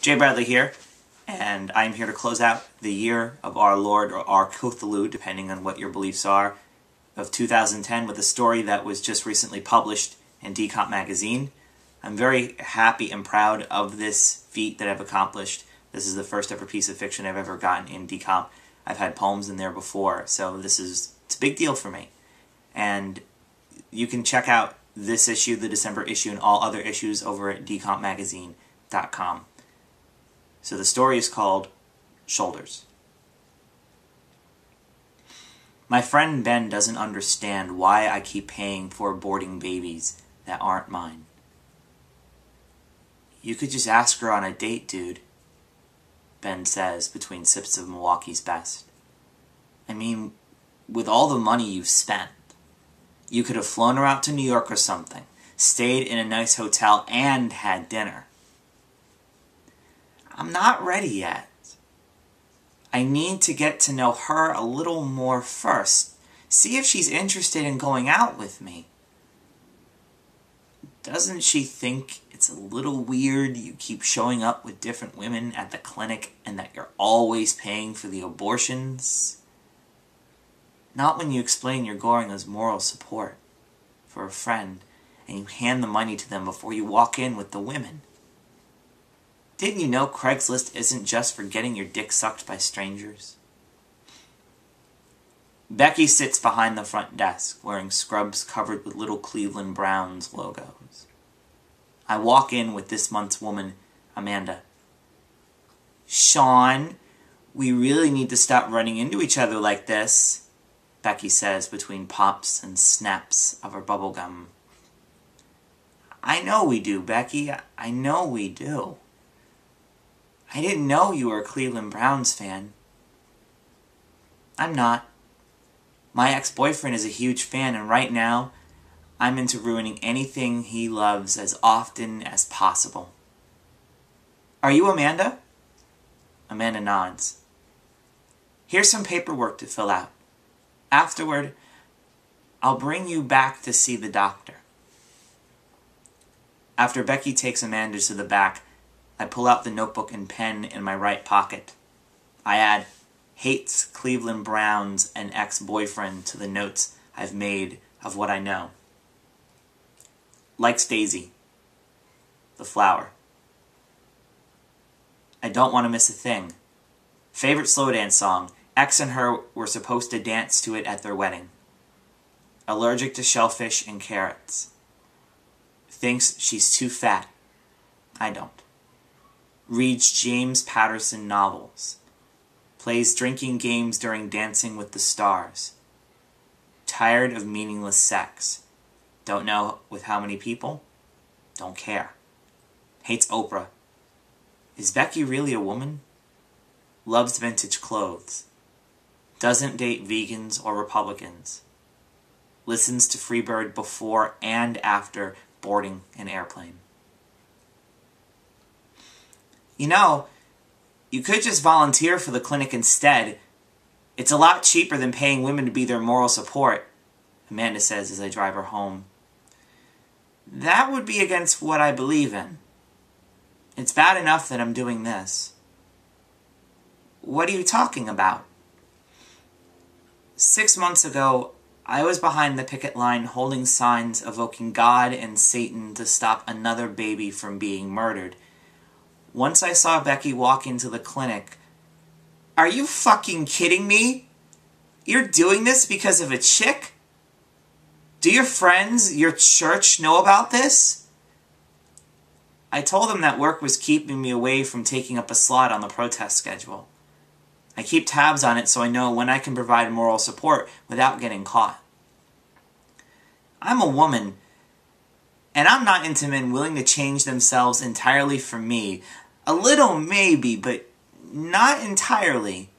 J. Bradley here, and I'm here to close out the year of our Lord, or our Cthulhu, depending on what your beliefs are, of 2010 with a story that was just recently published in Decomp magazine. I'm very happy and proud of this feat that I've accomplished. This is the first ever piece of fiction I've ever gotten in Decomp. I've had poems in there before, so it's a big deal for me. And you can check out this issue, the December issue, and all other issues over at decompmagazine.com. So the story is called Shoulders. My friend Ben doesn't understand why I keep paying for aborting babies that aren't mine. You could just ask her on a date, dude, Ben says between sips of Milwaukee's Best. I mean, with all the money you've spent, you could have flown her out to New York or something, stayed in a nice hotel, and had dinner. I'm not ready yet. I need to get to know her a little more first. See if she's interested in going out with me. Doesn't she think it's a little weird you keep showing up with different women at the clinic and that you're always paying for the abortions? Not when you explain you're going as moral support for a friend and you hand the money to them before you walk in with the women. Didn't you know Craigslist isn't just for getting your dick sucked by strangers? Becky sits behind the front desk, wearing scrubs covered with little Cleveland Browns logos. I walk in with this month's woman, Amanda. Sean, we really need to stop running into each other like this, Becky says between pops and snaps of her bubble gum. I know we do, Becky. I know we do. I didn't know you were a Cleveland Browns fan. I'm not. My ex-boyfriend is a huge fan, and right now, I'm into ruining anything he loves as often as possible. Are you Amanda? Amanda nods. Here's some paperwork to fill out. Afterward, I'll bring you back to see the doctor. After Becky takes Amanda to the back, I pull out the notebook and pen in my right pocket. I add, hates Cleveland Browns and ex-boyfriend to the notes I've made of what I know. Likes Daisy, the flower. I don't want to miss a thing. Favorite slow dance song. Ex and her were supposed to dance to it at their wedding. Allergic to shellfish and carrots. Thinks she's too fat. I don't. Reads James Patterson novels. Plays drinking games during Dancing with the Stars. Tired of meaningless sex. Don't know with how many people. Don't care. Hates Oprah. Is Becky really a woman? Loves vintage clothes. Doesn't date vegans or Republicans. Listens to Freebird before and after boarding an airplane. You know, you could just volunteer for the clinic instead. It's a lot cheaper than paying women to be their moral support, Amanda says as I drive her home. That would be against what I believe in. It's bad enough that I'm doing this. What are you talking about? 6 months ago, I was behind the picket line holding signs evoking God and Satan to stop another baby from being murdered. Once I saw Becky walk into the clinic. Are you fucking kidding me? You're doing this because of a chick? Do your friends, your church know about this? I told them that work was keeping me away from taking up a slot on the protest schedule. I keep tabs on it so I know when I can provide moral support without getting caught. I'm a woman, and I'm not into men willing to change themselves entirely for me. A little maybe, but not entirely.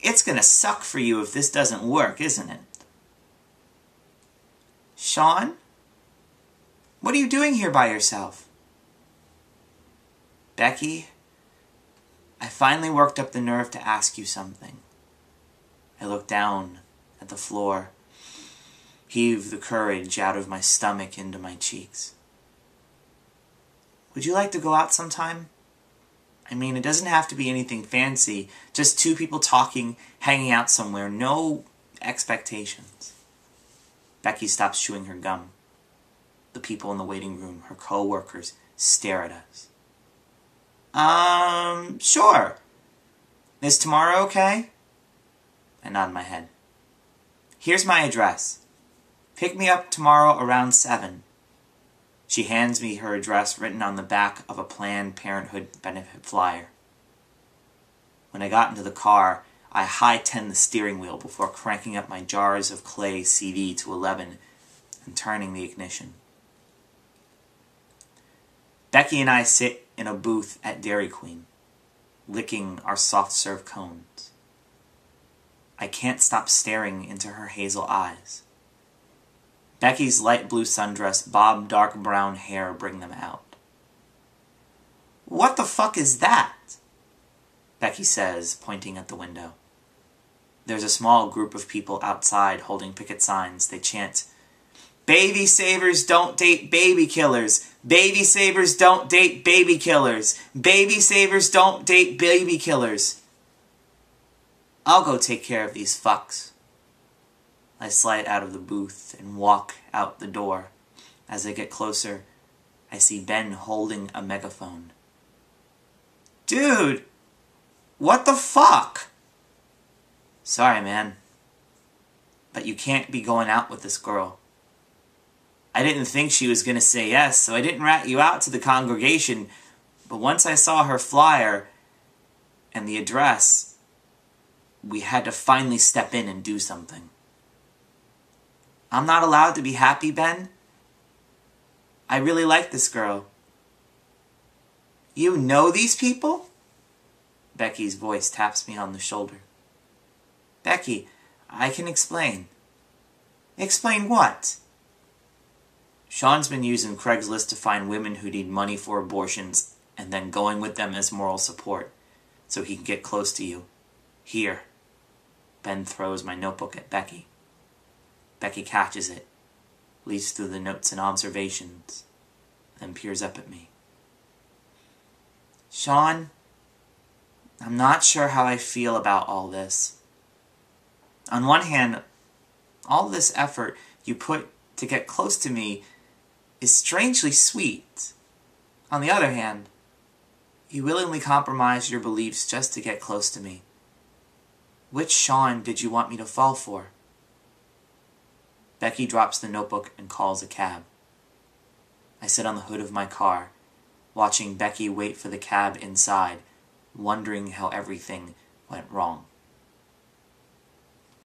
It's gonna suck for you if this doesn't work, isn't it? Sean? What are you doing here by yourself? Becky, I finally worked up the nerve to ask you something. I looked down at the floor, heaved the courage out of my stomach into my cheeks. Would you like to go out sometime? I mean, it doesn't have to be anything fancy. Just two people talking, hanging out somewhere. No expectations. Becky stops chewing her gum. The people in the waiting room, her co-workers, stare at us. Sure. Is tomorrow okay? I nod my head. Here's my address. Pick me up tomorrow around 7. She hands me her address written on the back of a Planned Parenthood benefit flyer. When I got into the car, I high-tened the steering wheel before cranking up my Jars of Clay CD to 11 and turning the ignition. Becky and I sit in a booth at Dairy Queen, licking our soft-serve cones. I can't stop staring into her hazel eyes. Becky's light blue sundress, bob dark brown hair bring them out. What the fuck is that? Becky says, pointing at the window. There's a small group of people outside holding picket signs. They chant, "Baby savers don't date baby killers. Baby savers don't date baby killers. Baby savers don't date baby killers." I'll go take care of these fucks. I slide out of the booth and walk out the door. As I get closer, I see Ben holding a megaphone. Dude, what the fuck? Sorry, man, but you can't be going out with this girl. I didn't think she was going to say yes, so I didn't rat you out to the congregation, but once I saw her flyer and the address, we had to finally step in and do something. I'm not allowed to be happy, Ben? I really like this girl. You know these people? Becky's voice taps me on the shoulder. Becky, I can explain. Explain what? Sean's been using Craigslist to find women who need money for abortions and then going with them as moral support so he can get close to you. Here. Ben throws my notebook at Becky. Becky catches it, leads through the notes and observations, then peers up at me. Sean, I'm not sure how I feel about all this. On one hand, all this effort you put to get close to me is strangely sweet. On the other hand, you willingly compromised your beliefs just to get close to me. Which Sean did you want me to fall for? Becky drops the notebook and calls a cab. I sit on the hood of my car, watching Becky wait for the cab inside, wondering how everything went wrong.